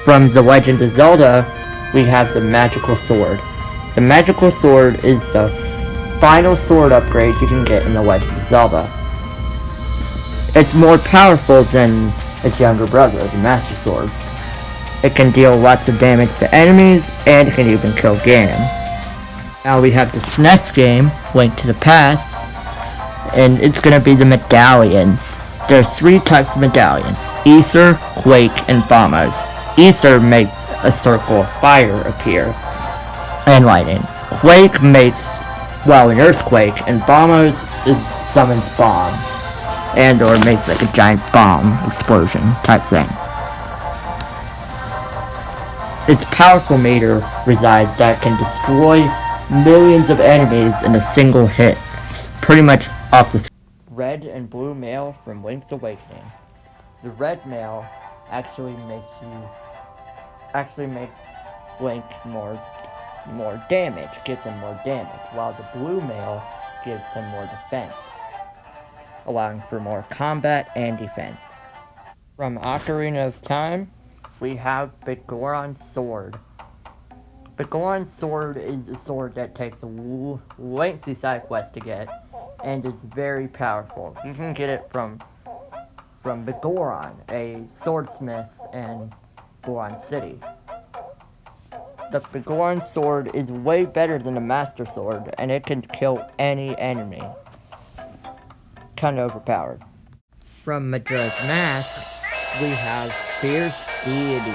From The Legend of Zelda, we have the Magical Sword. The Magical Sword is the final sword upgrade you can get in The Legend of Zelda. It's more powerful than its younger brother, the Master Sword. It can deal lots of damage to enemies, and it can even kill Ganon. Now we have the SNES game, Link to the Past, and it's gonna be the Medallions. There's 3 types of medallions: Ether, Quake, and Bombos. Ether makes a circle of fire appear, and lightning. Quake makes, well, an earthquake, and Bombos summons bombs, and or makes like a giant bomb explosion type thing. Its powerful meter resides that can destroy millions of enemies in a single hit, pretty much off the screen. Red and blue mail from Link's Awakening. The red mail actually makes Link more damage, gives him more damage, while the blue mail gives him more defense, allowing for more combat and defense. From Ocarina of Time, we have the Goron Sword. The Goron Sword is a sword that takes a lengthy side quest to get, and it's very powerful. You can get it from the Goron, a swordsmith in Goron City. The Goron Sword is way better than the Master Sword, and it can kill any enemy. Kinda overpowered. From Majora's Mask, we have Fierce Deity.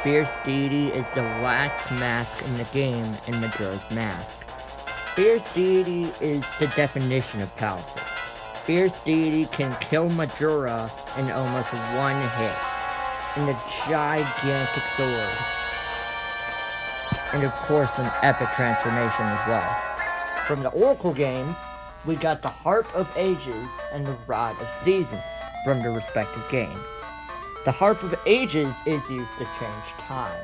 Fierce Deity is the last mask in the game in Majora's Mask. Fierce Deity is the definition of powerful. Fierce Deity can kill Majora in almost one hit, in a gigantic sword. And of course an epic transformation as well. From the Oracle games, we got the Harp of Ages and the Rod of Seasons from the respective games. The Harp of Ages is used to change time,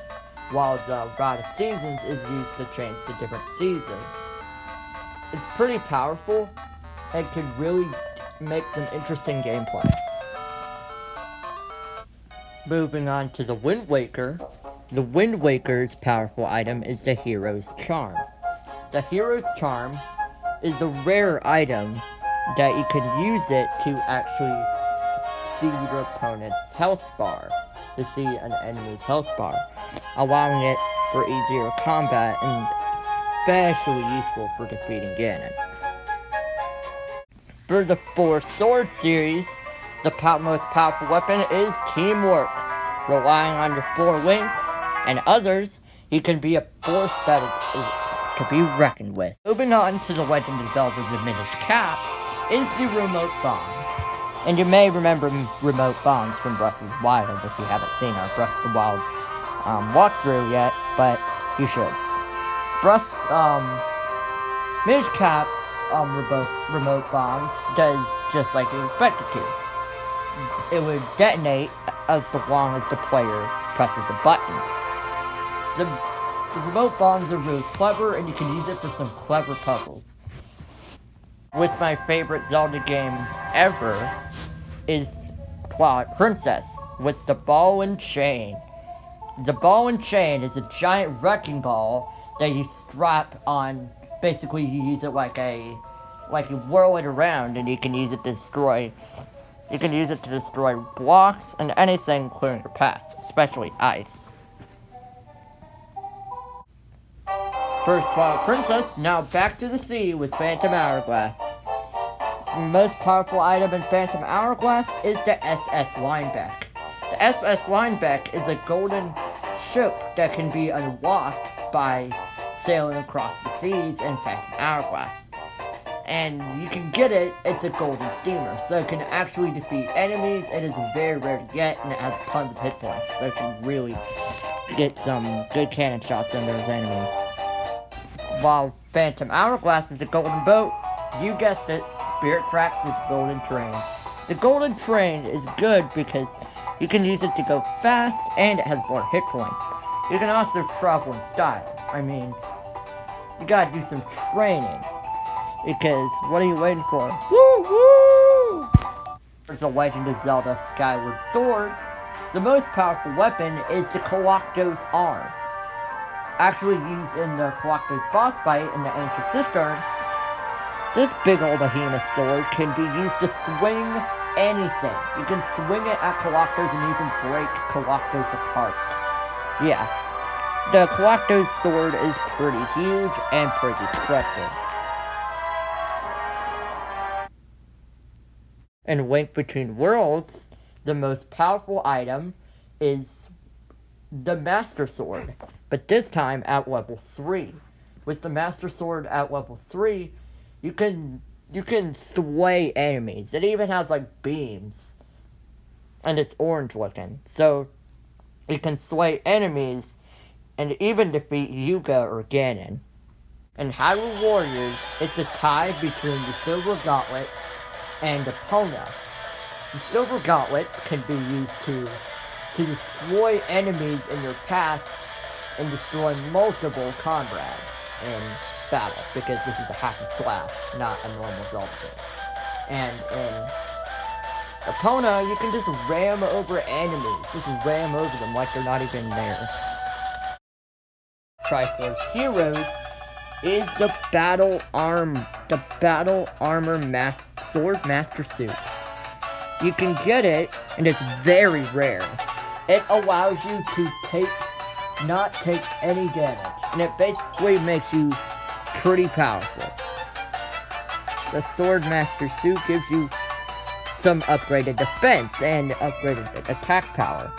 while the Rod of Seasons is used to change the different seasons. It's pretty powerful and can really make some interesting gameplay. Moving on to the Wind Waker. The Wind Waker's powerful item is the Hero's Charm. The Hero's Charm is a rare item that you can use it to actually see your opponent's health bar, to see an enemy's health bar, allowing it for easier combat and especially useful for defeating Ganon. For the 4 Sword series, the most powerful weapon is Teamwork. Relying on your 4 links and others, you can be a force that is to be reckoned with. Moving on to the Legend of Zelda Diminished Cap is the Remote Bombs. And you may remember Remote Bombs from Breath of the Wild if you haven't seen our Breath of the Wild walkthrough yet, but you should. Diminished Cap Remote Bombs does just like you expect it to. It would detonate as long as the player presses a button. The remote bombs are really clever, and you can use it for some clever puzzles. With my favorite Zelda game ever is Twilight Princess with the Ball and Chain. The Ball and Chain is a giant wrecking ball that you strap on. Basically, you use it like you whirl it around, and you can use it to destroy. You can use it to destroy blocks and anything clearing your path, especially ice. First Twilight Princess, now back to the sea with Phantom Hourglass. The most powerful item in Phantom Hourglass is the SS Lineback. The SS Lineback is a golden ship that can be unlocked by sailing across the seas in Phantom Hourglass. And you can get it, it's a golden steamer, so it can actually defeat enemies. It is very rare to get, and it has tons of hit points, so it can really get some good cannon shots on those enemies. While Phantom Hourglass is a golden boat, you guessed it, Spirit Tracks is golden train. The golden train is good because you can use it to go fast, and it has more hit points. You can also travel in style. I mean, you gotta do some training. Because, what are you waiting for? Woo woo! There's the Legend of Zelda Skyward Sword. The most powerful weapon is the Colocto's arm. Actually used in the Colocto's boss fight in the Ancient Cistern, this big old behemoth sword can be used to swing anything. You can swing it at Colocto's and even break Colocto's apart. Yeah, the Colocto's sword is pretty huge and pretty stretchy. In Link Between Worlds, the most powerful item is the Master Sword, but this time at level 3. With the Master Sword at level 3, you can sway enemies. It even has like beams, and it's orange looking, so you can sway enemies and even defeat Yuga or Ganon. In Hyrule Warriors, it's a tie between the Silver Gauntlets and Epona. The Silver Gauntlets can be used to destroy enemies in your path and destroy multiple comrades in battle, because this is a hack and slash, not a normal Zelda game. And in Epona, you can just ram over enemies, just ram over them like they're not even there. Triforce Heroes is the battle armor sword master suit. You can get it, and it's very rare. It allows you to not take any damage, and it basically makes you pretty powerful. The sword master suit gives you some upgraded defense and upgraded attack power.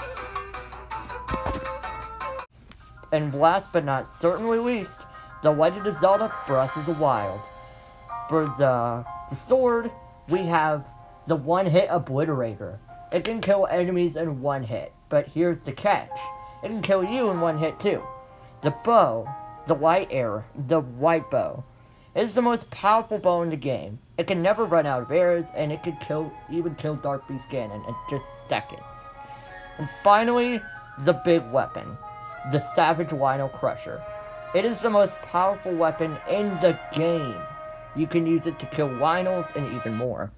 And last but not certainly least, The Legend of Zelda Breath of the Wild. For the sword, we have the one-hit obliterator. It can kill enemies in one hit, but here's the catch. It can kill you in one hit too. The bow, the white bow, is the most powerful bow in the game. It can never run out of arrows, and it can even kill Dark Beast Ganon in just seconds. And finally, the big weapon, the Savage Lynel Crusher. It is the most powerful weapon in the game. You can use it to kill Lynels and even more.